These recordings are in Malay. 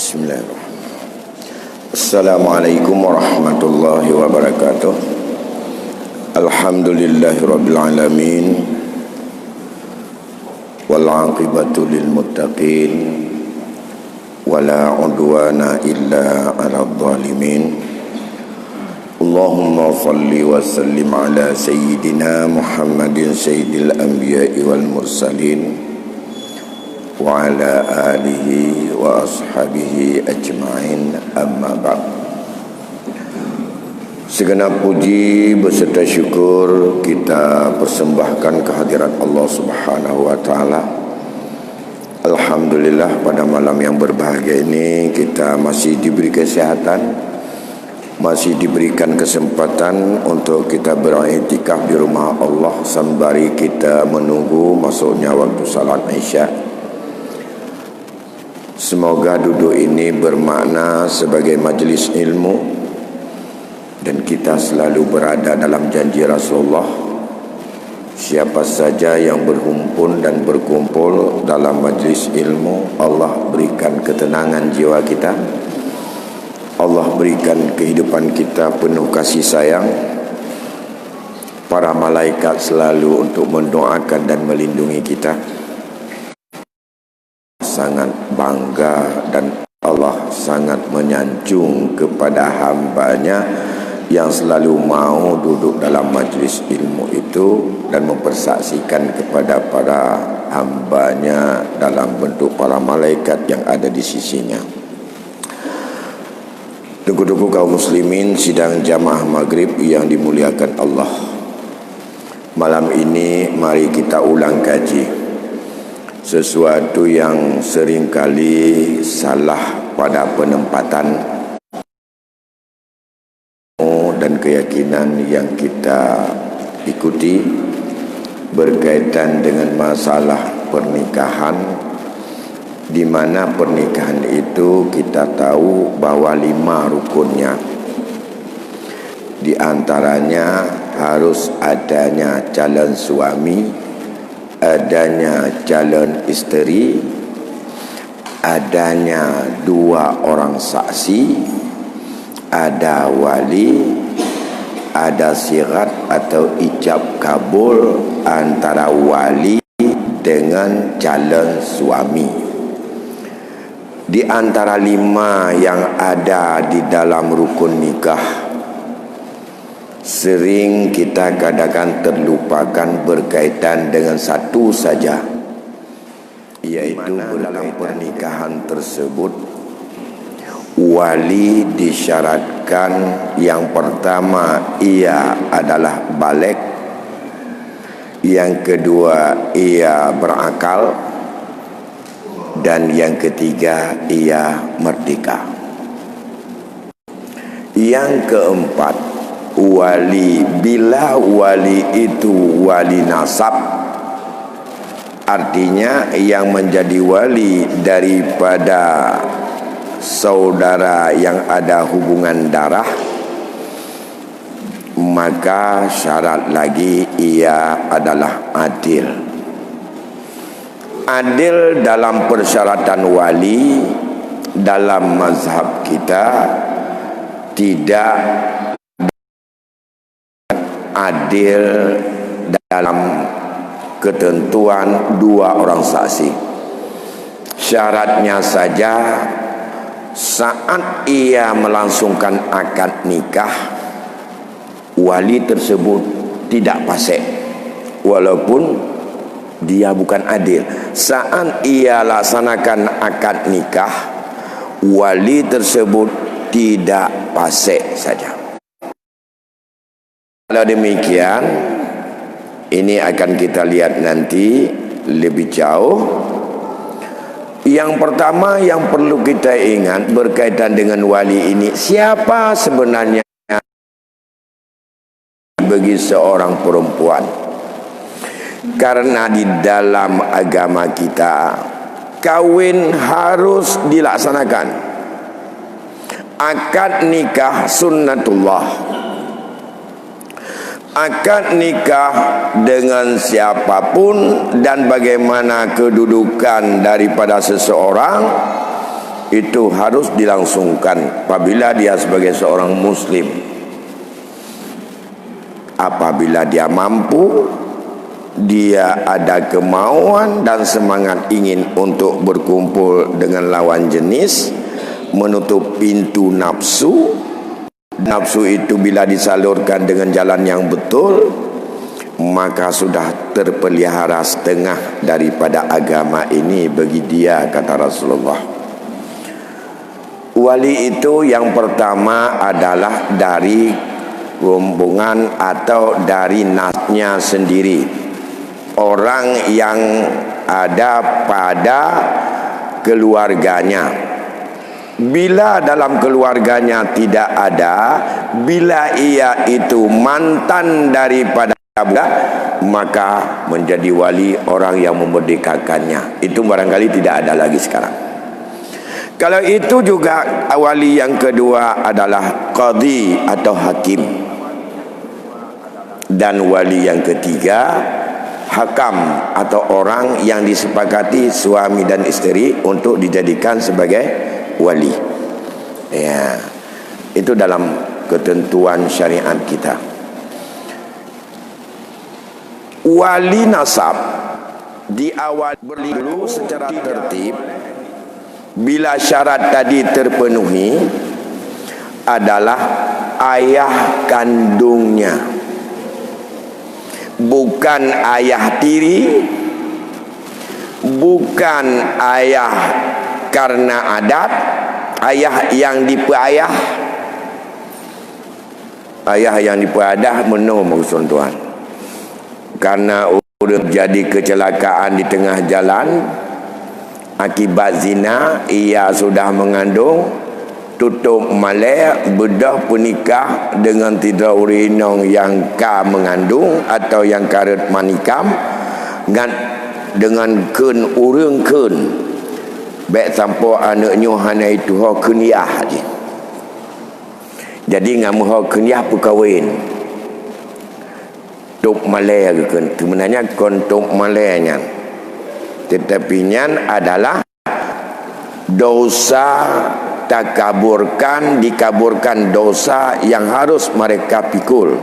Bismillahirrahmanirrahim. Assalamualaikum warahmatullahi wabarakatuh. Alhamdulillahirabbil alamin. Wal 'aqibatu lil muttaqin. Wala 'udwana illa 'alal zalimin. Allahumma shalli wa sallim ala sayyidina Muhammadin sayyidil anbiya'i wal mursalin wa ala alihi wa ashabihi ajma'in, amma ba'd. Segenap puji beserta syukur kita persembahkan kehadirat Allah Subhanahu wa taala. Alhamdulillah, pada malam yang berbahagia ini kita masih diberi kesehatan, masih diberikan kesempatan untuk kita beriktikaf di rumah Allah sembari kita menunggu masuknya waktu salat Isya. Semoga duduk ini bermakna sebagai majlis ilmu dan kita selalu berada dalam janji Rasulullah. Siapa saja yang berhimpun dan berkumpul dalam majlis ilmu, Allah berikan ketenangan jiwa kita, Allah berikan kehidupan kita penuh kasih sayang. Para malaikat selalu untuk mendoakan dan melindungi kita. Sangat bangga dan Allah sangat menyanjung kepada hambanya yang selalu mau duduk dalam majlis ilmu itu dan mempersaksikan kepada para hambanya dalam bentuk para malaikat yang ada di sisinya. Tuku-tuku kaum muslimin sidang jamaah maghrib yang dimuliakan Allah. Malam ini mari kita ulang kaji sesuatu yang seringkali salah pada penempatan dan keyakinan yang kita ikuti berkaitan dengan masalah pernikahan, di mana pernikahan itu kita tahu bahwa 5 rukunnya. Di antaranya harus adanya calon suami, adanya calon isteri, adanya 2 orang saksi, ada wali, ada sirat atau ijab kabul antara wali dengan calon suami. Di antara 5 yang ada di dalam rukun nikah, sering kita kadang-kadang terlupakan berkaitan dengan satu saja, yaitu dalam pernikahan tersebut wali disyaratkan yang pertama ia adalah baligh, yang kedua ia berakal, dan yang ketiga ia merdeka. Yang keempat, wali, bila wali itu wali nasab, artinya yang menjadi wali daripada saudara yang ada hubungan darah, maka syarat lagi ia adalah adil. Adil dalam persyaratan wali dalam mazhab kita tidak adil dalam ketentuan 2 orang saksi. Syaratnya saja saat ia melangsungkan akad nikah, wali tersebut tidak fasik walaupun dia bukan adil. Saat ia laksanakan akad nikah, wali tersebut tidak fasik saja. Kalau demikian, ini akan kita lihat nanti lebih jauh. Yang pertama yang perlu kita ingat berkaitan dengan wali ini, siapa sebenarnya bagi seorang perempuan. Karena di dalam agama kita kawin harus dilaksanakan. Akad nikah sunnatullah. Akad nikah dengan siapapun dan bagaimana kedudukan daripada seseorang itu harus dilangsungkan apabila dia sebagai seorang muslim. Apabila dia mampu, dia ada kemauan dan semangat ingin untuk berkumpul dengan lawan jenis, menutup pintu nafsu. Nafsu itu bila disalurkan dengan jalan yang betul, maka sudah terpelihara setengah daripada agama ini bagi dia, kata Rasulullah. Wali itu yang pertama adalah dari rombongan atau dari nasnya sendiri, orang yang ada pada keluarganya. Bila dalam keluarganya tidak ada, bila ia itu mantan daripada budak, maka menjadi wali orang yang memerdekakannya. Itu barangkali tidak ada lagi sekarang. Kalau itu juga wali yang kedua adalah qadhi atau hakim. Dan wali yang ketiga hakam atau orang yang disepakati suami dan isteri untuk dijadikan sebagai wali. Ya, itu dalam ketentuan syariat kita. Wali nasab di awal berlalu secara tertib. Bila syarat tadi terpenuhi, adalah ayah kandungnya, bukan ayah tiri, bukan ayah karena adat, ayah yang diperayah. Ayah yang diperayah menung maksud tuan, karena udah jadi kecelakaan di tengah jalan akibat zina, ia sudah mengandung, tutup malai, bedah penikah dengan tidak urinong yang ka mengandung atau yang karet manikam dengan ken urang ken baik sampai anaknya hana itu ho keniah je. Jadi ngamu ho keniah perkahwin tuk malai ke kan sebenarnya kon tuk malai nya, tetapi nya adalah dosa dikaburkan dosa yang harus mereka pikul,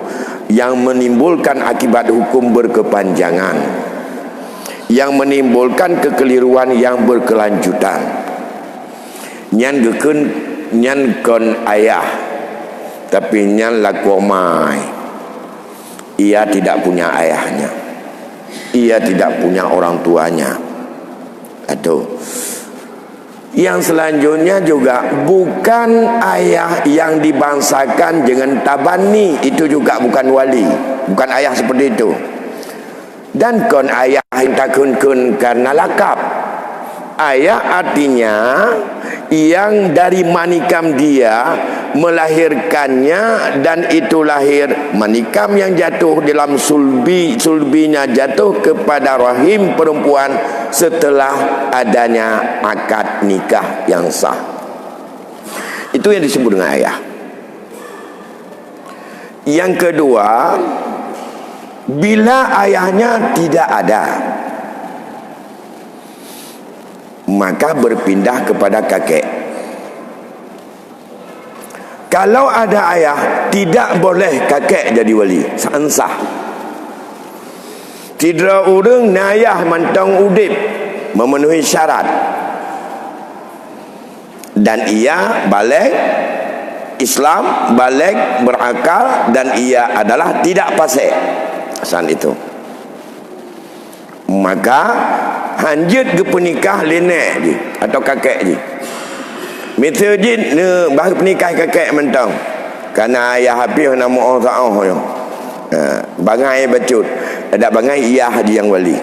yang menimbulkan akibat hukum berkepanjangan, yang menimbulkan kekeliruan yang berkelanjutan. Nyan kon ayah, tapi nyan laku mai, ia tidak punya ayahnya, ia tidak punya orang tuanya. Atau yang selanjutnya juga bukan ayah yang dibangsakan dengan tabani, itu juga bukan wali, bukan ayah seperti itu. Dan kon ayah yang takun-kun karena lakap. Ayah artinya yang dari manikam dia melahirkannya, dan itu lahir manikam yang jatuh dalam sulbinya jatuh kepada rahim perempuan setelah adanya akad nikah yang sah. Itu yang disebut dengan ayah. Yang kedua, bila ayahnya tidak ada, maka berpindah kepada kakek. Kalau ada ayah, tidak boleh kakek jadi wali, sah. Tidak urang nayah mantang udip memenuhi syarat, dan ia balik Islam, balik berakal, dan ia adalah tidak fasik saat itu, maka hanjut ke penikah lenek je atau kakek je. Misal je bah penikah kakek mentang, kerana ayah habis nama orang ta'ah yo. Bangai bacut, ada bangai ia haji yang wali.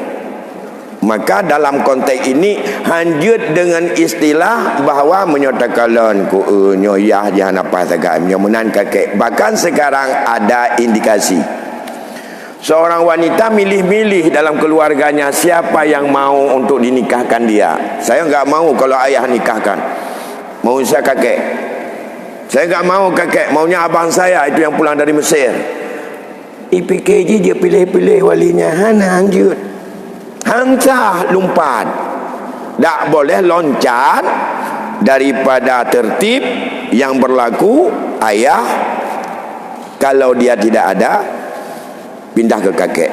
Maka dalam konteks ini hanjut dengan istilah bahawa menyatakan ku nyoyah jahan apa sagam nyomunan kakek. Bahkan sekarang ada indikasi seorang wanita milih-milih dalam keluarganya siapa yang mau untuk dinikahkan dia. Saya enggak mau kalau ayah nikahkan, mau saya kakek. Saya enggak mau kakek, maunya abang saya itu yang pulang dari Mesir. IPKJ dia pilih-pilih walinya, hana hanjut, hancah lumpat, tak boleh loncat daripada tertib yang berlaku ayah. Kalau dia tidak ada, pindah ke kakek.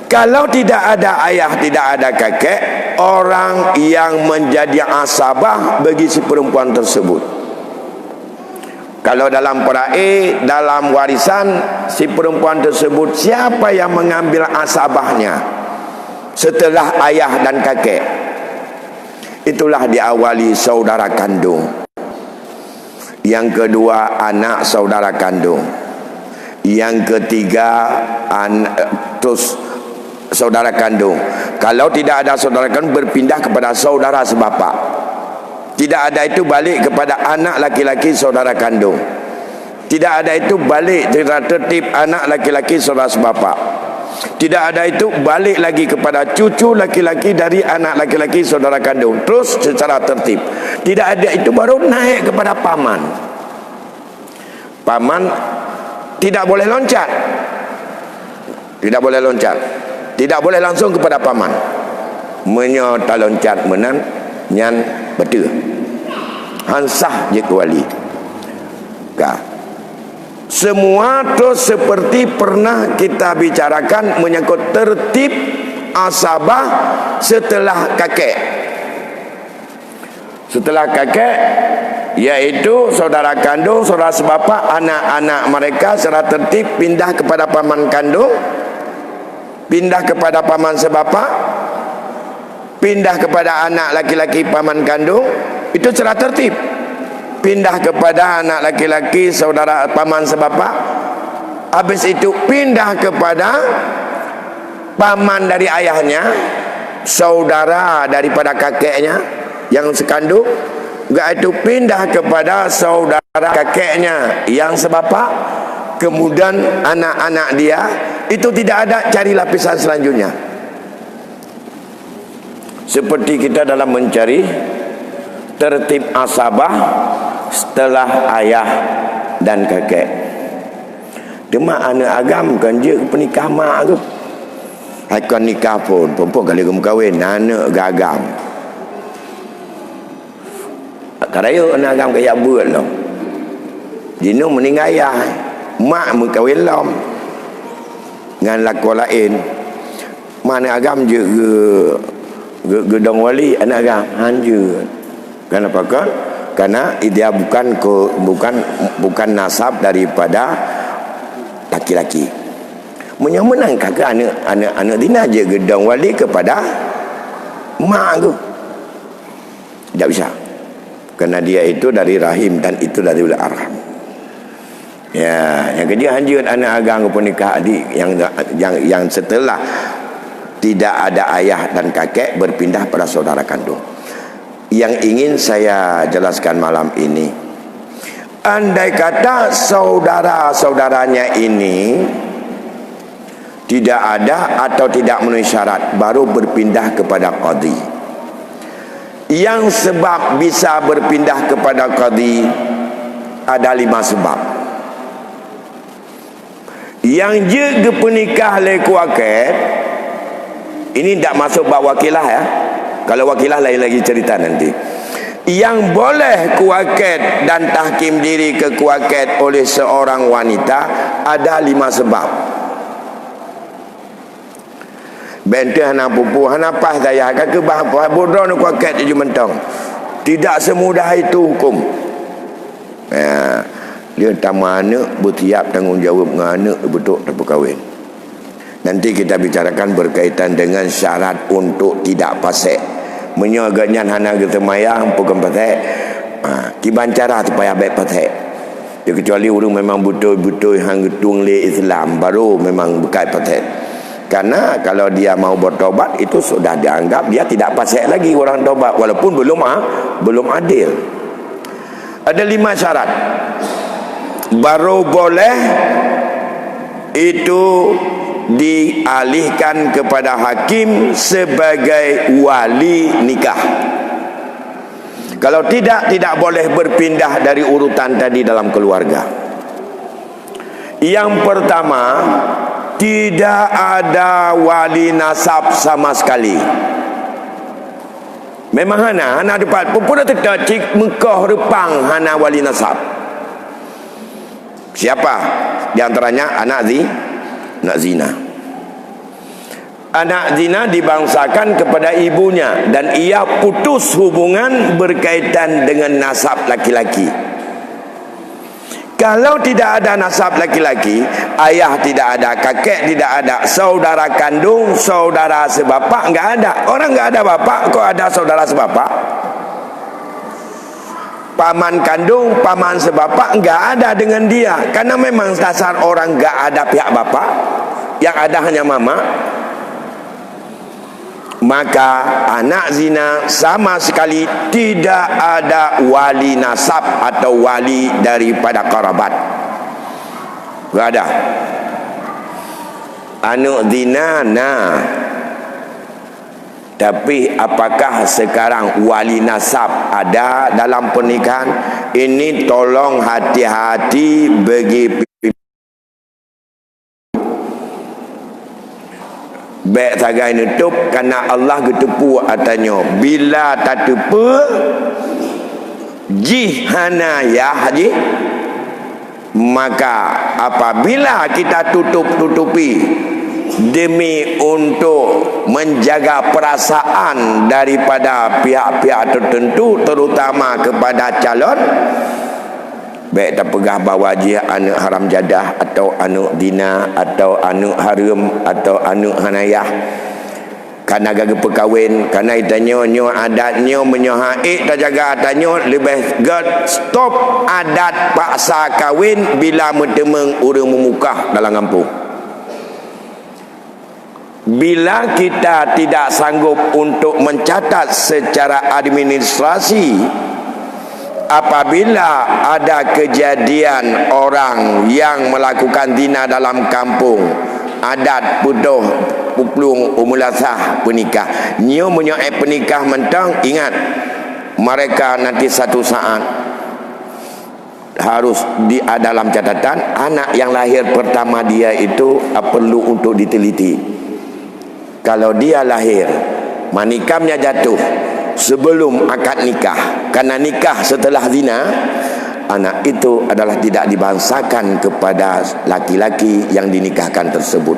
Kalau tidak ada ayah, tidak ada kakek, orang yang menjadi asabah bagi si perempuan tersebut. Kalau dalam peraih, dalam warisan, si perempuan tersebut, siapa yang mengambil asabahnya setelah ayah dan kakek? Itulah diawali saudara kandung. Yang kedua, anak saudara kandung. Yang ketiga, terus saudara kandung. Kalau tidak ada saudara kandung, berpindah kepada saudara sebapak. Tidak ada itu, balik kepada anak laki-laki saudara kandung. Tidak ada itu, balik secara tertib anak laki-laki saudara sebapak. Tidak ada itu, balik lagi kepada cucu laki-laki dari anak laki-laki saudara kandung. Terus secara tertib. Tidak ada itu, baru naik kepada paman. Paman tidak boleh loncat. Tidak boleh loncat. Tidak boleh langsung kepada paman. Menyota loncat menan nyan betul. Hansah je wali. Semua terus seperti pernah kita bicarakan menyangkut tertib asabah setelah kakek. Setelah kakek, yaitu saudara kandung, saudara sebapak, anak-anak mereka secara tertib pindah kepada paman kandung, pindah kepada paman sebapak, pindah kepada anak laki-laki paman kandung. Itu secara tertib. Pindah kepada anak laki-laki saudara paman sebapak. Habis itu pindah kepada paman dari ayahnya, saudara daripada kakeknya yang sekandung. Enggak, itu pindah kepada saudara kakeknya yang sebapak. Kemudian anak-anak dia. Itu tidak ada, cari lapisan selanjutnya. Seperti kita dalam mencari tertib asabah setelah ayah dan kakek. Demak anak agam kan je penikah mak tu. Akan nikah pun perempuan kali kahwin anak gagam. Kadaya anak agam kayak buat lah. Jinu meninggal ayah, mak mengkahwin lam dengan lakon lain. Mana agam je gedong wali anak agam hanjur. Kenapa kan? Karena dia bukan nasab daripada laki-laki. Menang kakak anak dina je gedong wali kepada mak tu. Tak bisa. Karena dia itu dari rahim dan itu dari ul arham. Ya, yang kedua hanjur anak agam ke nikah adik yang setelah tidak ada ayah dan kakek berpindah pada saudara kandung. Yang ingin saya jelaskan malam ini, andai kata saudara-saudaranya ini tidak ada atau tidak memenuhi syarat, baru berpindah kepada qadhi. Yang sebab bisa berpindah kepada qadhi ada 5 sebab. Yang je penikah le kuaket, ini tidak masuk bab wakilah ya. Kalau wakilah lain lagi cerita nanti. Yang boleh kuaket dan tahkim diri ke kuaket oleh seorang wanita ada 5 sebab. Benteh hana pupu hana pas daya ke bah bodoh nak kuaket je mentong. Tidak semudah itu hukum. Ya, dia tambah anak bertiap tanggungjawab dengan anak betul tak berkahwin. Nanti kita bicarakan berkaitan dengan syarat untuk tidak pasek. Menyagaknya hana kita mayang bukan pasek. Kiban cara supaya baik pasek. Ya, kecuali orang memang betul-betul hang getung le Islam baru memang bukan pasek. Karena kalau dia mau bertobat itu sudah dianggap dia tidak pasek lagi orang tobat walaupun belum adil. Ada 5 syarat. Baru boleh itu dialihkan kepada hakim sebagai wali nikah. Kalau tidak boleh berpindah dari urutan tadi dalam keluarga. Yang pertama, tidak ada wali nasab sama sekali. Memang hana dapat pupura tetap cik Mekah repang hana wali nasab. Siapa? Di antaranya anak zina. Anak zina dibangsakan kepada ibunya dan ia putus hubungan berkaitan dengan nasab laki-laki. Kalau tidak ada nasab laki-laki, ayah tidak ada, kakek tidak ada, saudara kandung, saudara sebapak enggak ada. Orang enggak ada bapak, kok ada saudara sebapak? Paman kandung, paman sebapak enggak ada dengan dia. Karena memang dasar orang enggak ada pihak bapak, yang ada hanya mama. Maka anak zina sama sekali tidak ada wali nasab atau wali daripada kerabat. Tidak ada. Anak zina tapi apakah sekarang wali nasab ada dalam pernikahan? Ini tolong hati-hati bagi baik tagai nutup kerana Allah getepu atanya bila tak tepa jihana ya haji, maka apabila kita tutupi demi untuk menjaga perasaan daripada pihak-pihak tertentu terutama kepada calon, baik tak pegah bawa dia anak haram jadah atau anak dina atau anak haram atau anak hanayah, kerana gagal perkahwin, kerana itanya adatnya menyohaik tak jaga adatnya, lebih stop adat paksa kahwin bila mentemeng orang memukah dalam kampung. Bila kita tidak sanggup untuk mencatat secara administrasi, apabila ada kejadian orang yang melakukan zina dalam kampung, adat putuh puplung umulasah penikah, nyo menyoek penikah mentang, ingat mereka nanti satu saat harus dalam catatan anak yang lahir pertama dia itu perlu untuk diteliti. Kalau dia lahir manikamnya jatuh sebelum akad nikah, karena nikah setelah zina, anak itu adalah tidak dibangsakan kepada laki-laki yang dinikahkan tersebut,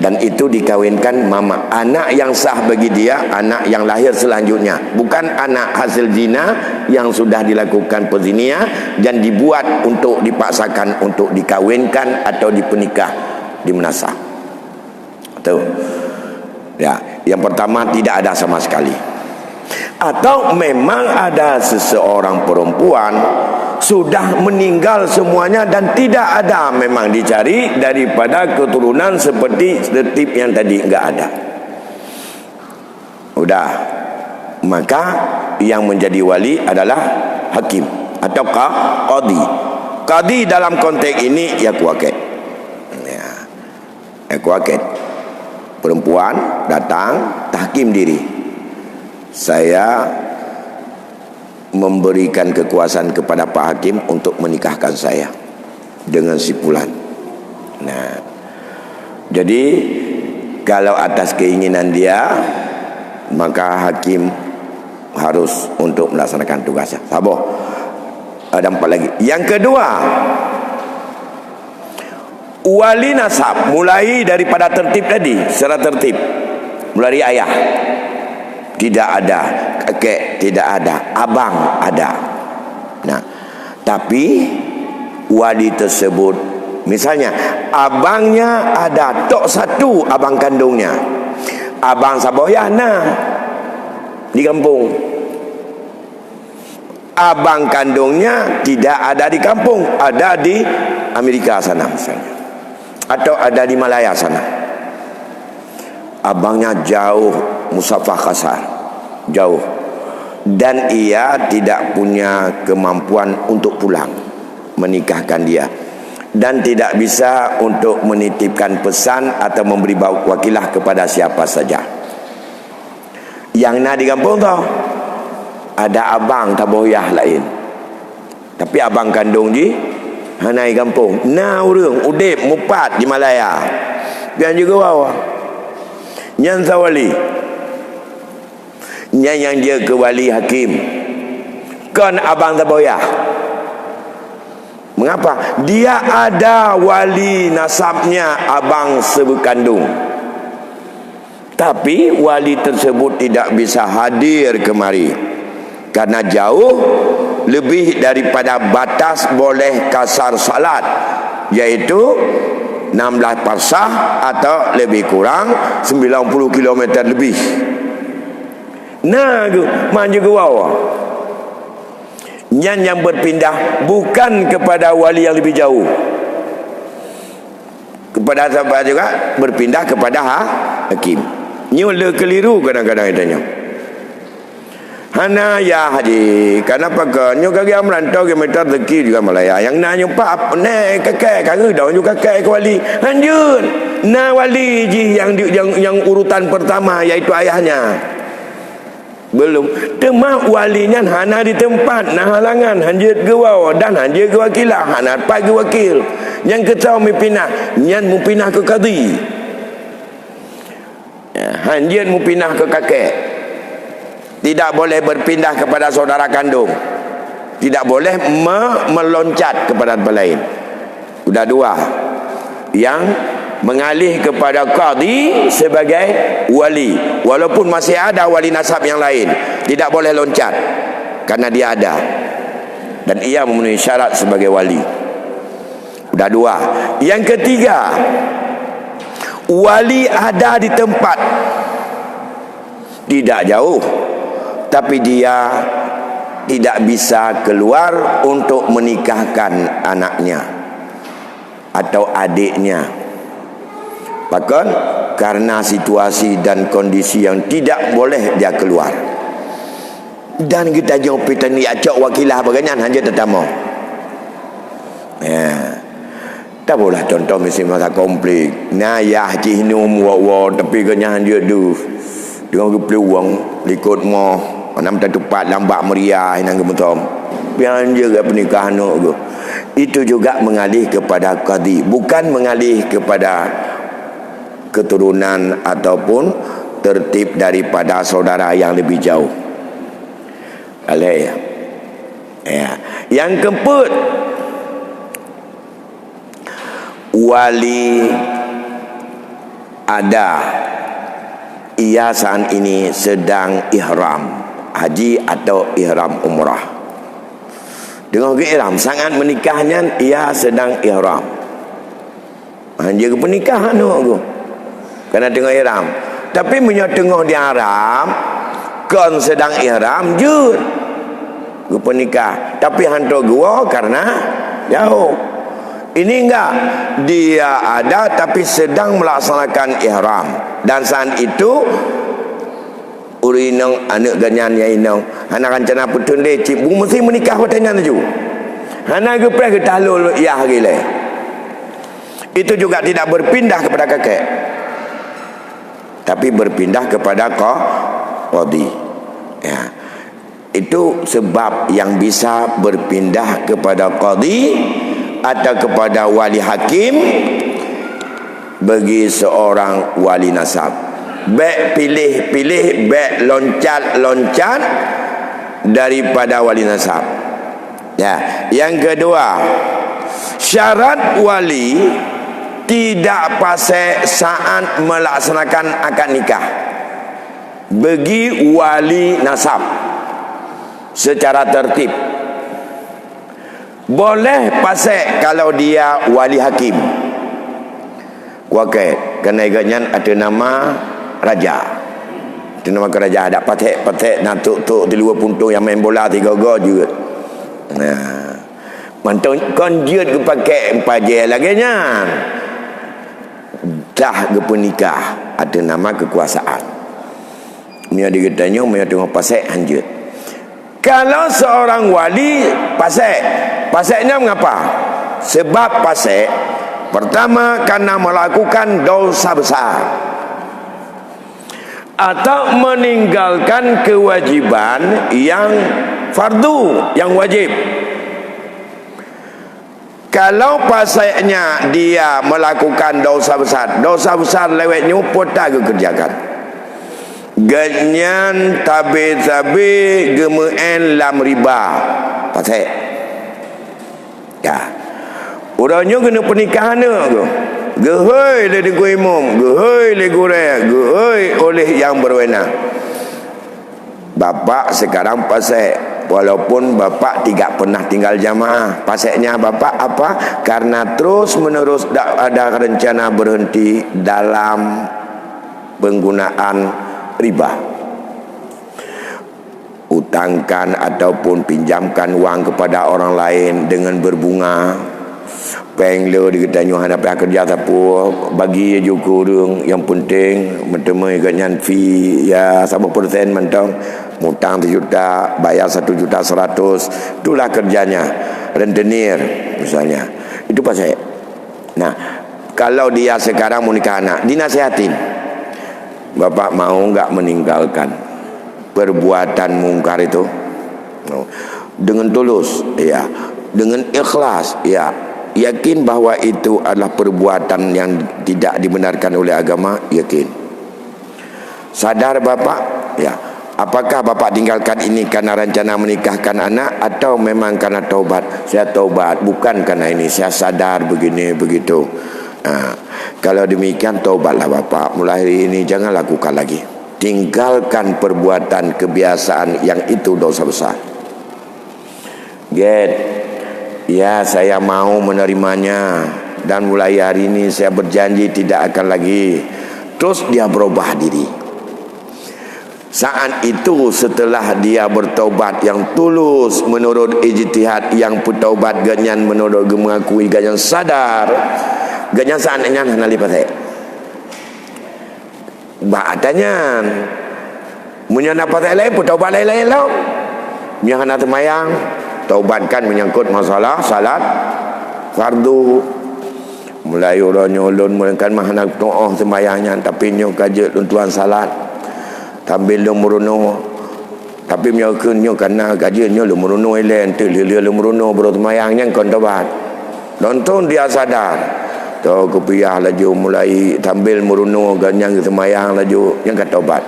dan itu dikawinkan mama. Anak yang sah bagi dia anak yang lahir selanjutnya, bukan anak hasil zina yang sudah dilakukan perzinian dan dibuat untuk dipaksakan untuk dikawinkan atau dipernikah di menasah. Tahu? Ya, yang pertama tidak ada sama sekali. Atau memang ada seseorang perempuan sudah meninggal semuanya dan tidak ada memang dicari daripada keturunan seperti tertib yang tadi, enggak ada. Udah, maka yang menjadi wali adalah hakim atau qadi. Qadi dalam konteks ini ya kuaket. Ya, kuaket. Perempuan datang tahkim diri, saya memberikan kekuasaan kepada Pak Hakim untuk menikahkan saya dengan si Fulan. Nah, jadi kalau atas keinginan dia, maka hakim harus untuk melaksanakan tugasnya. Sabar. Ada 4 lagi. Yang kedua, wali nasab mulai daripada tertib tadi, secara tertib mulai ayah tidak ada, kakek tidak ada, abang ada. Nah, tapi wali tersebut misalnya abangnya ada tok satu abang kandungnya, abang Saboyana di kampung, abang kandungnya tidak ada di kampung, ada di Amerika sana misalnya, atau ada di Malaya sana. Abangnya jauh, musafah kasar, jauh, dan ia tidak punya kemampuan untuk pulang menikahkan dia, dan tidak bisa untuk menitipkan pesan atau memberi wakilah kepada siapa saja. Yang nak di kampung tau, ada abang taboyah lain, tapi abang kandung di hanai kampung, na urang udip mupat di Malaya, dan juga bawah nyan sawali. yang dia ke wali hakim, kan abang terboyah. Mengapa? Dia ada wali nasabnya abang sebekandung, tapi wali tersebut tidak bisa hadir kemari karena jauh lebih daripada batas boleh kasar salat, iaitu 16 parsah atau lebih kurang 90 km lebih. Nah, maju ke bawah. Yang berpindah bukan kepada wali yang lebih jauh, kepada sahabat juga berpindah kepada hakim. Nyula keliru kadang-kadang itanya. Hana ya haji, kenapa ke nyu kaki merantau ke meter rezeki juga Malaya. Yang nak nyumpa apa ne kakek kaki dah juga kakek ke wali. Lanjut. Nah wali ji yang urutan pertama iaitu ayahnya. Belum temak walinya hana di tempat nah halangan hanjut ke bawah dan hanjut ke wakilah hana pagi wakil yang ketau mipinah nyan mupinah ke qadi ya, hanjut mupinah ke kakek, tidak boleh berpindah kepada saudara kandung, tidak boleh meloncat kepada tempat lain. Sudah dua yang mengalih kepada qadi sebagai wali, walaupun masih ada wali nasab yang lain, tidak boleh loncat karena dia ada dan ia memenuhi syarat sebagai wali. Sudah dua. Yang ketiga, wali ada di tempat, tidak jauh, tapi dia tidak bisa keluar untuk menikahkan anaknya atau adiknya. Bahkan karena situasi dan kondisi yang tidak boleh dia keluar. Dan kita jawab kita ni acak wakilah baganyan hanya tetamu. Ya. Tak boleh contoh mesti masa komplik. Nah ya cihnum wa tapi kenyahan dia tu. Dia ke peluang likut mo. Mana minta tepat lambat meriah nang gemetom. Biar dia ke pernikahan tu. Itu juga mengalih kepada qadi, bukan mengalih kepada keturunan ataupun tertib daripada saudara yang lebih jauh. Ya. Yang keempat, wali ada, ia saat ini sedang ihram haji atau ihram umrah. Dengan ihram sangat menikahnya, ia sedang ihram. Hanya ke pernikahan tu kerana tengah ihram. Tapi tengah di haram, kan sedang ihram jud ke pernikah, tapi hantar gua karena jauh. Ini enggak, dia ada tapi sedang melaksanakan ihram, dan saat itu urinong anak ganyan ya inong anak kancana putun de cip bu mesti menikah padanya tu. Hana ke pre ke talul ya gile. Itu juga tidak berpindah kepada kakek, tapi berpindah kepada qadi. Ya. Itu sebab yang bisa berpindah kepada qadi atau kepada wali hakim bagi seorang wali nasab. Baik pilih-pilih, baik loncat-loncat daripada wali nasab. Ya, yang kedua, syarat wali tidak pasal saat melaksanakan akad nikah bagi wali nasab secara tertib. Boleh pasal kalau dia wali hakim. Okey, kena ingatnya ada nama raja. Ada nama kerajaan, ada patek natuk-tuk di luar puntung yang main bola 3 gol juga. Nah, mantau konjut ke pakai 4 je lagi nya. Dah ke pernikah ada nama kekuasaan. Mia dikatanya mia tengok pasal anjut. Kalau seorang wali paseknya mengapa? Sebab pasek pertama karena melakukan dosa besar atau meninggalkan kewajiban yang fardu, yang wajib. Kalau paseknya dia melakukan dosa besar lewat nyuput tak kerjakan. Ganyan tabe-tabe gemeen lam riba. Pasal ya. Orangnya kena pernikahan tu. Gehoi le di imam, gehoi le goreng, gehoi oleh yang berwenang. Bapak sekarang pasal, walaupun bapak tidak pernah tinggal jamaah, pasalnya bapak apa? Karena terus menerus tak ada rencana berhenti dalam penggunaan riba. Utangkan ataupun pinjamkan uang kepada orang lain dengan berbunga. Penglo di ketanya hadapi kerja siapa bagi je kurang, yang penting mentemui ganyan fee ya sama persen mentang mutang 1 juta bayar 1.100.000, itulah kerjanya rentenir misalnya. Itu pasal. Nah, kalau dia sekarang mau nikah anak, dinasihatin, bapak mau enggak meninggalkan perbuatan mungkar itu dengan tulus, ya, dengan ikhlas, ya, yakin bahawa itu adalah perbuatan yang tidak dibenarkan oleh agama, yakin. Sadar bapak, ya, apakah bapak tinggalkan ini karena rencana menikahkan anak atau memang karena taubat? Saya taubat, bukan karena ini, saya sadar begini begitu. Kalau demikian taubatlah bapak, mulai hari ini jangan lakukan lagi. Tinggalkan perbuatan kebiasaan yang itu dosa besar. Ya, saya mau menerimanya dan mulai hari ini saya berjanji tidak akan lagi. Terus dia berubah diri. Saat itu setelah dia bertaubat yang tulus menurut ijtihad, yang bertaubat ganyan menurut mengakui ganyan sadar, ganyan saatnya nali pasai. Baatanya menyana pasai lain bertaubat lain-lain lah. Menyana temayang taubatkan menyangkut masalah salat fardu. Mulai orang nyolon mereka mahana doa sembahyangnya tapi nyo kaje luntuan salat tampil lu meruno, tapi nyo karena kaje nyo lu meruno elen tu lu meruno bro sembahyangnya kon taubat nonton dia sadar to kepiah laju mulai tampil meruno ganyang sembahyang laju yang kata taubat.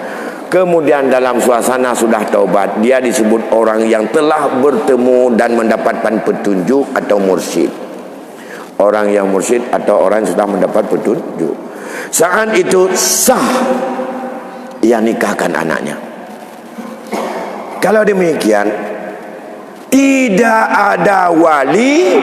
Kemudian dalam suasana sudah taubat, dia disebut orang yang telah bertemu dan mendapatkan petunjuk atau mursyid. Orang yang mursyid atau orang yang sudah mendapat petunjuk. Saat itu sah ia nikahkan anaknya. Kalau demikian, tidak ada wali,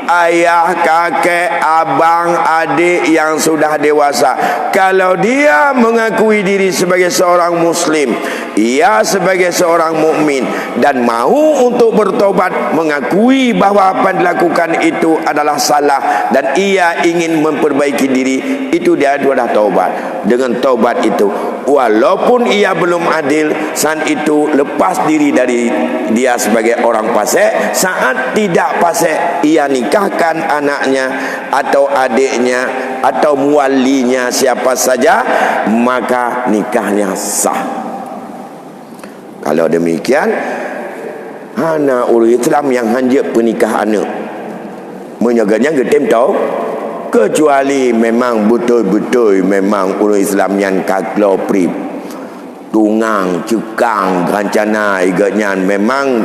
ayah, kakek, abang, adik yang sudah dewasa. Kalau dia mengakui diri sebagai seorang muslim, ia sebagai seorang mukmin dan mau untuk bertobat, mengakui bahawa apa yang dilakukan itu adalah salah dan ia ingin memperbaiki diri, itu dia sudah taubat. Dengan taubat itu, walaupun ia belum adil, saat itu lepas diri dari dia sebagai orang fasik. Saat tidak fasik, ia nikahkan anaknya atau adiknya atau muwalinya siapa saja, maka nikahnya sah. Kalau demikian, hana orang Islam yang hanjak pernikahan menyaganya getem tahu, kecuali memang betul-betul memang orang Islam yang kaklau prib tungang cekang rencana igatnya memang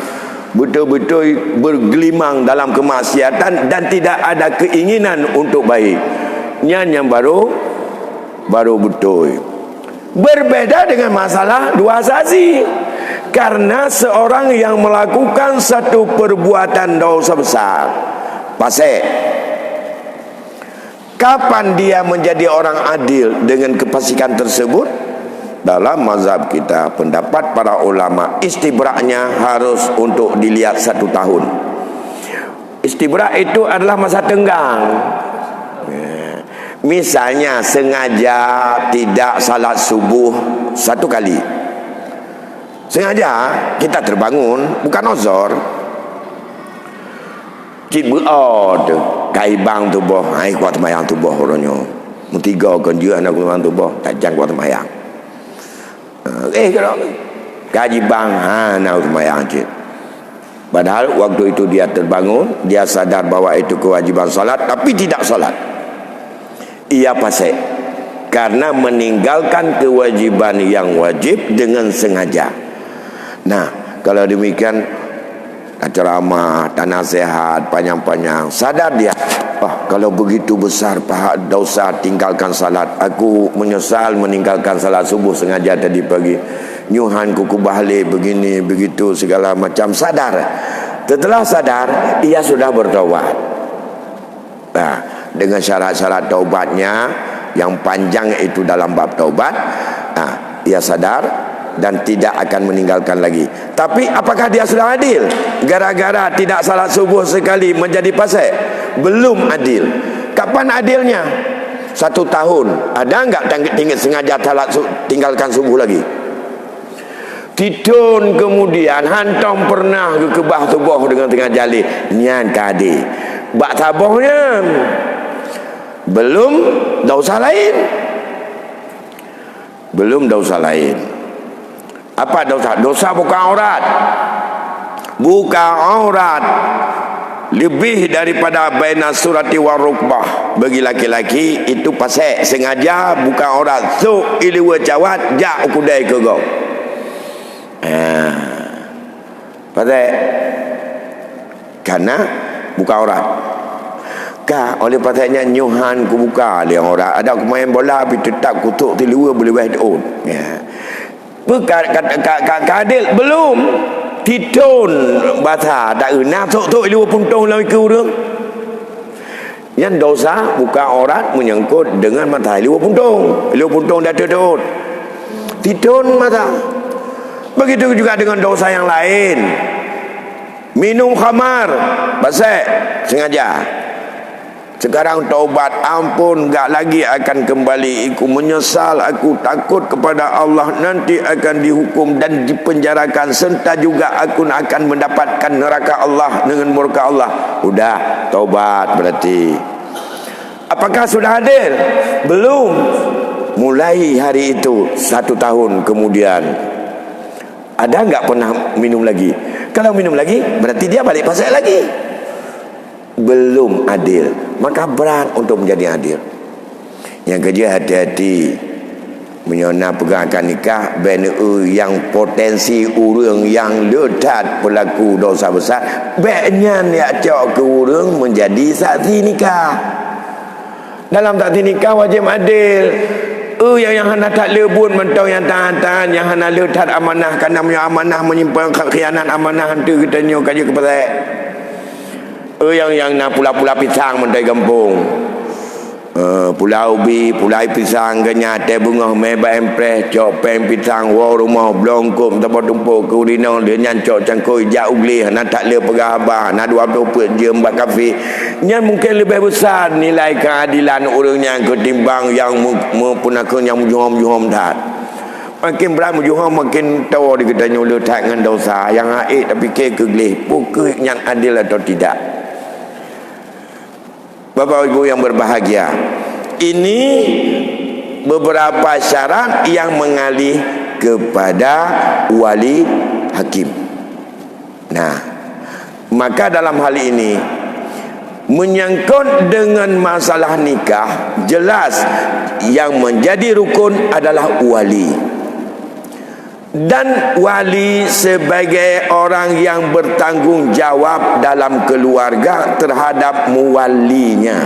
betul-betul bergelimang dalam kemaksiatan dan tidak ada keinginan untuk baik. Yang baru betul. Berbeda dengan masalah dua saksi. Karena seorang yang melakukan satu perbuatan dosa besar, pasal kapan dia menjadi orang adil dengan kefasikan tersebut? Dalam mazhab kita, pendapat para ulama, istibraknya harus untuk dilihat 1 tahun. Istibrak itu adalah masa tenggang. Misalnya sengaja tidak salat subuh 1 kali, sengaja kita terbangun, bukan uzur. Cik berod kaibang tubuh, ai kuat mayang tubuh orangnya. Mutiga kan dia anak kuat tubuh, tak jangan kuat mayang. Kalau gaji bang, nak mayang cik. Padahal waktu itu dia terbangun, dia sadar bahawa itu kewajiban salat, tapi tidak salat. Ia pasal karena meninggalkan kewajiban yang wajib dengan sengaja. Nah, kalau demikian ceramah dan nasihat panjang-panjang, sadar dia, kalau begitu besar pahala dosa tinggalkan salat, aku menyesal meninggalkan salat subuh sengaja tadi pagi, nyuhan kuku balik begini begitu segala macam. Sadar. Setelah sadar, ia sudah bertaubat. Nah, dengan syarat-syarat taubatnya yang panjang itu dalam bab taubat, ia sadar dan tidak akan meninggalkan lagi. Tapi apakah dia sudah adil? Gara-gara tidak salat subuh sekali menjadi fasik? Belum adil. Kapan adilnya? 1 tahun. Ada enggak sengaja tinggalkan subuh lagi? Tidun kemudian hantam pernah ke kebah tubuh dengan tengah jali. Nyan kadi. Bak tabohnya. Belum dosa lain. Belum dosa lain. Apa dosa? Dosa bukan aurat. Bukan aurat. Lebih daripada baina surati wa rukbah. Bagi laki-laki itu pasal sengaja bukan aurat. So iliwa cawat jak ukudai ke kau. Pasal karena bukan aurat. Oleh pasalnya nyuhan ku buka dia aurat. Ada aku main bola tapi tetap kutuk tiluwa boleh buat on. Bukan kadil belum tidun bahasa tak enak tok lu puntung lawi ke urang. Yang dosa bukan aurat menyangkut dengan matahari lu puntung dah tidun. Tidun mata. Begitu juga dengan dosa yang lain. Minum khamar basik sengaja. Sekarang taubat, ampun, enggak lagi akan kembali. Aku menyesal, aku takut kepada Allah, nanti akan dihukum dan dipenjarakan, serta juga aku akan mendapatkan neraka Allah dengan murka Allah. Udah taubat berarti. Apakah sudah hadir? Belum. Mulai hari itu 1 tahun kemudian, ada enggak pernah minum lagi? Kalau minum lagi berarti dia balik pasal lagi. Belum adil, maka berat untuk menjadi adil. Yang kerja hati-hati menyona pegangan nikah bena yang potensi urang yang ledat pelaku dosa besar, baiknya nak cak ke urang menjadi saksi nikah. Dalam saksi nikah wajib adil. Yang hendak tak lebut mentau yang tahan-tahan, yang hendak ledat amanah, kerana amanah menyimpan khianat amanah hantu kita nyo kaji kepada yang nak pula-pula pisang mentai kampung, pulau ubi, pulai pisang ganya teh bunga meba empres copeng pisang wa rumah blongkom tempat tumpuk ke urinal dia nyancok cangkoi jak ugli nak tak le pegah abah nak 20 je mbak kafe nya mungkin lebih besar nilai keadilan orangnya ketimbang yang mempunakan yang mujuham dah. Makin berat mujuham makin tahu dia kata nyula tak dengan dosa yang haid tapi ke kegelih pukul yang adil atau tidak. Bapak Ibu yang berbahagia, ini beberapa syarat yang mengalih kepada wali hakim. Nah, maka dalam hal ini menyangkut dengan masalah nikah, jelas yang menjadi rukun adalah wali. Dan wali sebagai orang yang bertanggung jawab dalam keluarga terhadap muwalinya.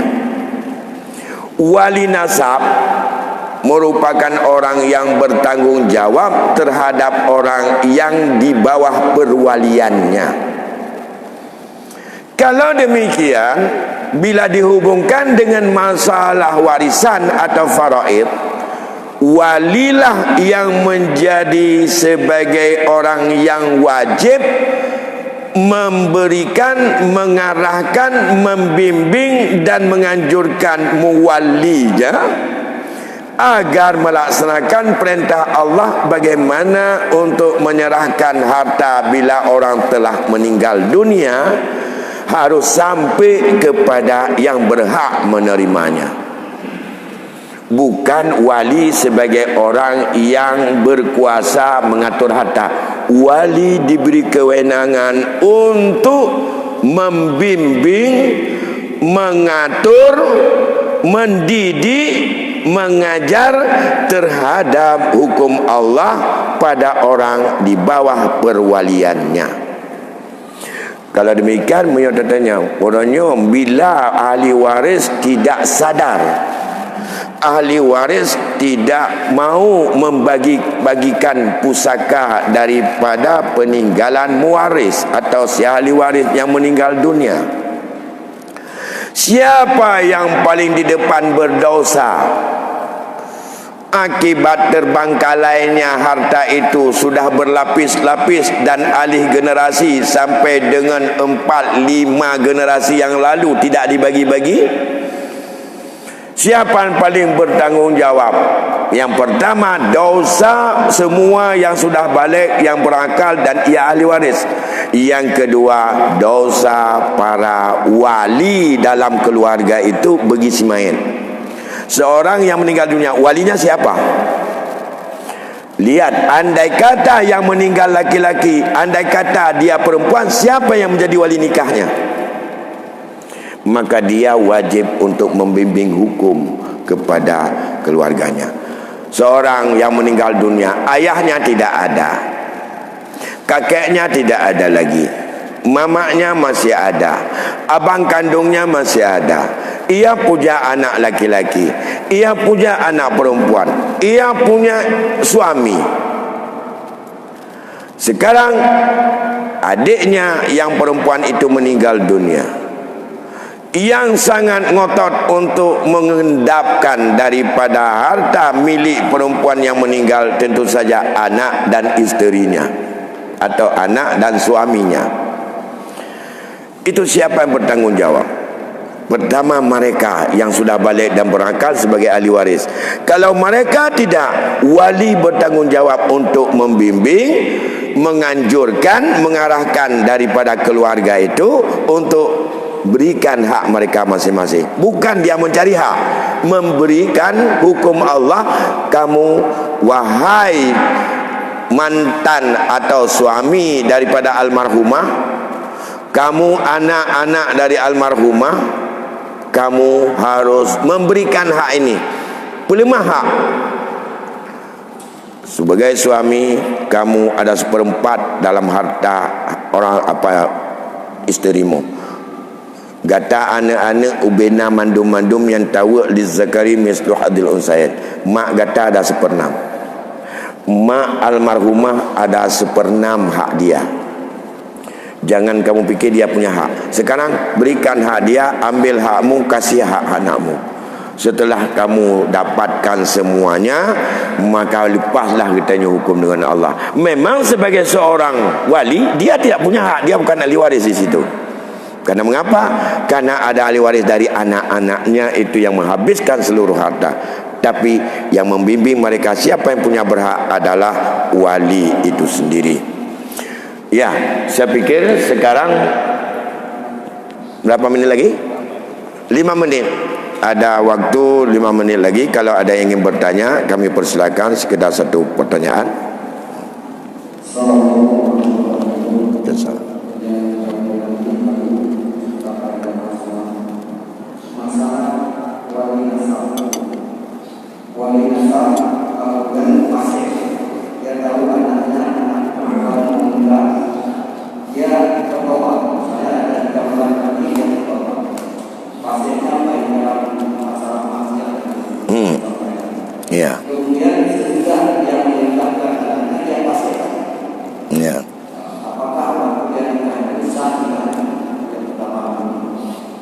Wali nasab merupakan orang yang bertanggung jawab terhadap orang yang di bawah perwaliannya. Kalau demikian, bila dihubungkan dengan masalah warisan atau faraid, walilah yang menjadi sebagai orang yang wajib memberikan, mengarahkan, membimbing dan menganjurkan muwalinya agar melaksanakan perintah Allah bagaimana untuk menyerahkan harta bila orang telah meninggal dunia harus sampai kepada yang berhak menerimanya. Bukan wali sebagai orang yang berkuasa mengatur harta. Wali diberi kewenangan untuk membimbing, mengatur, mendidik mengajar terhadap hukum Allah pada orang di bawah perwaliannya. Kalau demikian, beliau tanya, orangnya bila ahli waris tidak sadar, ahli waris tidak mau membagi-bagikan pusaka daripada peninggalan mewaris atau si ahli waris yang meninggal dunia, siapa yang paling di depan berdosa? Akibat terbengkalainya harta itu sudah berlapis-lapis dan alih generasi sampai dengan 4-5 generasi yang lalu tidak dibagi-bagi. Siapa yang paling bertanggung jawab? Yang pertama, dosa semua yang sudah balik, yang berakal dan ia ahli waris. Yang kedua, dosa para wali dalam keluarga itu begisi main. Seorang yang meninggal dunia, walinya siapa? Lihat, andai kata yang meninggal laki-laki, andai kata dia perempuan, siapa yang menjadi wali nikahnya? Maka dia wajib untuk membimbing hukum kepada keluarganya. Seorang yang meninggal dunia, ayahnya tidak ada, kakeknya tidak ada lagi, mamaknya masih ada, abang kandungnya masih ada, ia punya anak laki-laki, ia punya anak perempuan, ia punya suami. Sekarang adiknya yang perempuan itu meninggal dunia, yang sangat ngotot untuk mengendapkan daripada harta milik perempuan yang meninggal tentu saja anak dan isterinya atau anak dan suaminya. Itu siapa yang bertanggung jawab? Pertama, mereka yang sudah balik dan berakal sebagai ahli waris. Kalau mereka tidak, wali bertanggung jawab untuk membimbing, menganjurkan, mengarahkan daripada keluarga itu untuk berikan hak mereka masing-masing. Bukan dia mencari hak, memberikan hukum Allah. Kamu wahai mantan atau suami daripada almarhumah, kamu anak-anak dari almarhumah, kamu harus memberikan hak ini. Pelima hak. Sebagai suami, kamu ada 1/4 dalam harta orang isterimu. Gata anak-anak ubena mandum-mandum yang tahu li zakari mislu hadil unsayain. Mak gata ada 1/6. Mak almarhumah ada 1/6 hak dia. Jangan kamu pikir dia punya hak. Sekarang berikan hak dia, ambil hakmu, kasih hak anakmu. Setelah kamu dapatkan semuanya, maka lepaslah katanya hukum dengan Allah. Memang sebagai seorang wali, dia tidak punya hak, dia bukan ahli waris di situ. Karena mengapa? Karena ada ahli waris dari anak-anaknya itu yang menghabiskan seluruh harta. Tapi yang membimbing mereka, siapa yang punya berhak adalah wali itu sendiri. Ya, saya pikir sekarang berapa menit lagi? 5 menit. Ada waktu 5 menit lagi. Kalau ada yang ingin bertanya, kami persilakan sekedar satu pertanyaan. Ya. Kemudian sesudah yang meninggalkan anaknya dia pasir. Ya. Apakah kemudian yang besar yang pertama.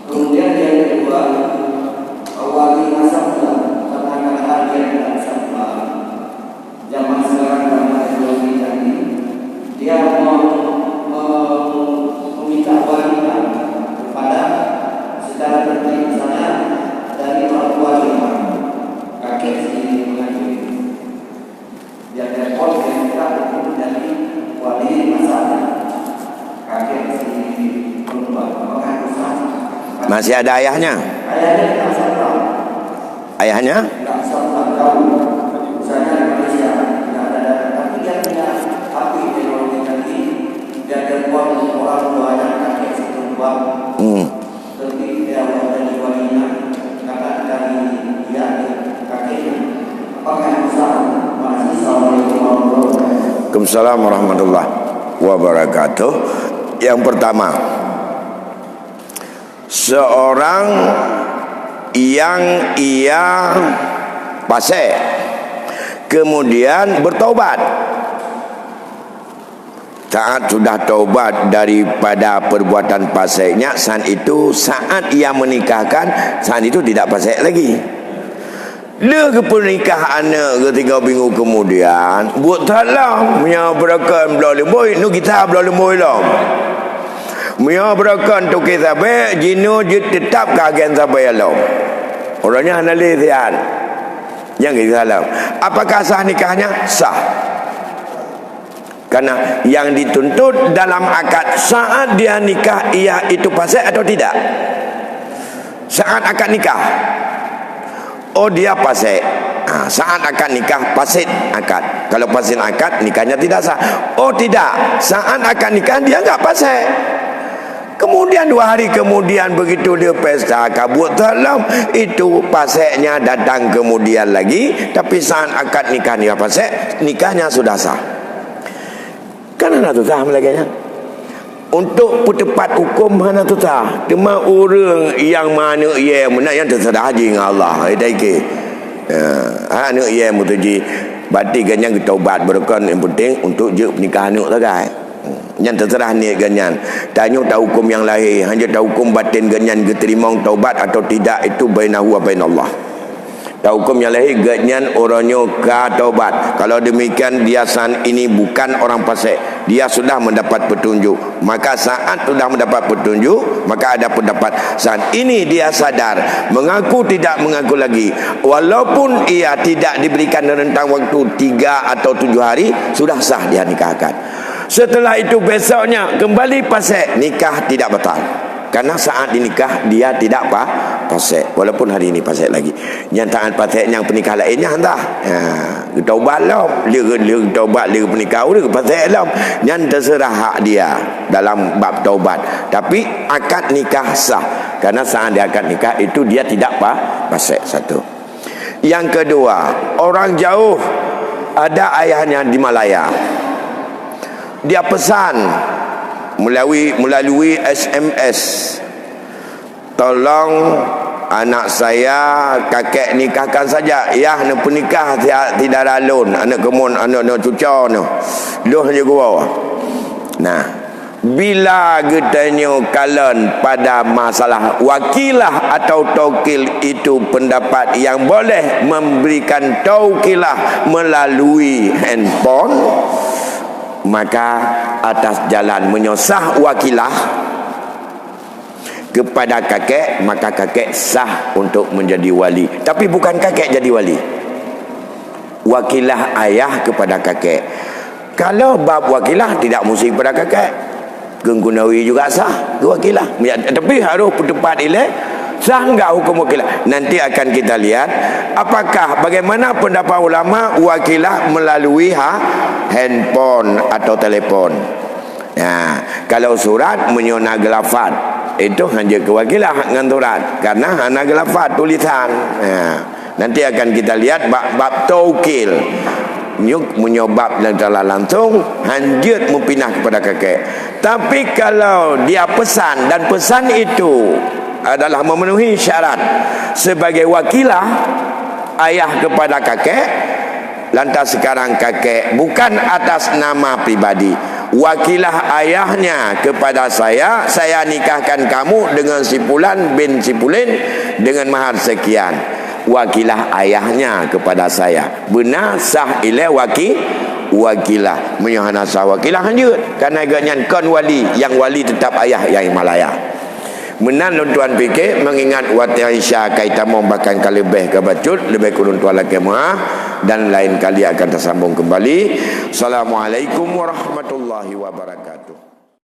Kemudian yang kedua, wali nasab katakanlah dia tidak bisa zaman sekarang dalam teknologi tadi, dia meminta wanita kepada secara tertib, misalnya dari orang tua dia, kakek sendiri mengajukan, dia telepon dan minta itu dari wali masalah kakek sendiri berubah, apakah besar? Masih ada ayahnya? Ayahnya tidak sama. Ayahnya? Tidak sama tahu. Misalnya di Malaysia tidak ada, tapi dia punya api teknologi tadi, dia telepon orang tuanya kakek satu buat. Tapi dia menjadi walinya, kakak dari dia kakek Apakah Ustaz? Assalamualaikum warahmatullahi wabarakatuh. Waalaikumsalam warahmatullahi wabarakatuh. Yang pertama, seorang yang ia fasik kemudian bertaubat, saat sudah taubat daripada perbuatan fasiknya, saat itu saat ia menikahkan, saat itu tidak fasik lagi. Dia ke pernikahan ke 3 minggu kemudian buat salam menyabarakan belah lemboi nu kita belah lemboi lah menyabarakan tu kita baik jino je tetap kagen sampai alam orangnya analis sian yang kita salam. Apakah sah nikahnya? Sah, karena yang dituntut dalam akad saat dia nikah ia itu fasik atau tidak. Saat akad nikah, oh dia fasik. Saat akad nikah fasik akad. Kalau fasik akad, nikahnya tidak sah. Oh tidak, saat akad nikah dia enggak fasik. Kemudian 2 hari kemudian begitu dia pesta kabut salam, itu fasiknya datang kemudian lagi, tapi saat akad nikahnya fasik, nikahnya sudah sah. Karena tu sah melaganya. Untuk pertepat hukum mana tu sah. Cuma orang yang mana ia mana yang terserah haji dengan Allah. Itu anak ia mutuji bati ganyan taubat berkan yang penting untuk je pernikahan anak sagai. Yang terserah ni ganyan. Tanya tahu hukum yang lain, hanya tahu hukum batin ganyan diterima taubat atau tidak, itu bainahu wa bainallah. Tahu hukum yang lain ganyan orangnya ka taubat. Kalau demikian dia saat ini bukan orang fasik, dia sudah mendapat petunjuk. Maka saat sudah mendapat petunjuk, maka ada pendapat saat ini dia sadar, mengaku tidak mengaku lagi, walaupun ia tidak diberikan rentang waktu 3 atau 7 hari, sudah sah dia nikahkan. Setelah itu besoknya kembali fasik, nikah tidak batal. Karena saat dinikah dia tidak fasik, walaupun hari ini fasik lagi. Yang taat fasik yang pernikah lainnya entah. Taubat lah, dia taubat dia pernikah dia fasik lah. Yang terserah hak dia dalam bab taubat. Tapi akad nikah sah. Karena saat dia akad nikah itu dia tidak fasik. Satu. Yang kedua, orang jauh, ada ayahnya di Malaya. Dia pesan melalui SMS, tolong anak saya kakek nikahkan saja. Ya, nak pernikah tidak ralun, anak kemun, anak cuca no. Loh je gua. Nah, bila getanya kalian pada masalah wakilah atau taukil, itu pendapat yang boleh memberikan taukilah melalui handphone, maka atas jalan menyosah wakilah kepada kakek, maka kakek sah untuk menjadi wali. Tapi bukan kakek jadi wali, wakilah ayah kepada kakek. Kalau bab wakilah tidak mesti kepada kakek, Genggunawi juga sah wakilah. Tapi harus bertempat ilaih sah enggak hukum wakilah. Nanti akan kita lihat apakah bagaimana pendapat ulama wakilah melalui handphone atau telefon. Nah, kalau surat menyona gelafat itu hanya kewakilah dengan surat, karena hanya gelafat tulisan. Nah, nanti akan kita lihat bab taukil menyebab secara langsung hanjut mempinah kepada kakek. Tapi kalau dia pesan dan pesan itu adalah memenuhi syarat sebagai wakilah ayah kepada kakek, lantas sekarang kakek bukan atas nama pribadi, wakilah ayahnya kepada saya nikahkan kamu dengan si Fulan bin si Pulin dengan mahar sekian. Wakilah ayahnya kepada saya, benar sah ile wakilah menyahana sah wakilah hanjut, karena ganyan kon wali, yang wali tetap ayah yang Malaya. Menan tuan fikir mengingat wati Aisyah kaitan membakan kali lebih ke bacut lebih kurun tuan laki maaf, dan lain kali akan tersambung kembali. Assalamualaikum warahmatullahi wabarakatuh.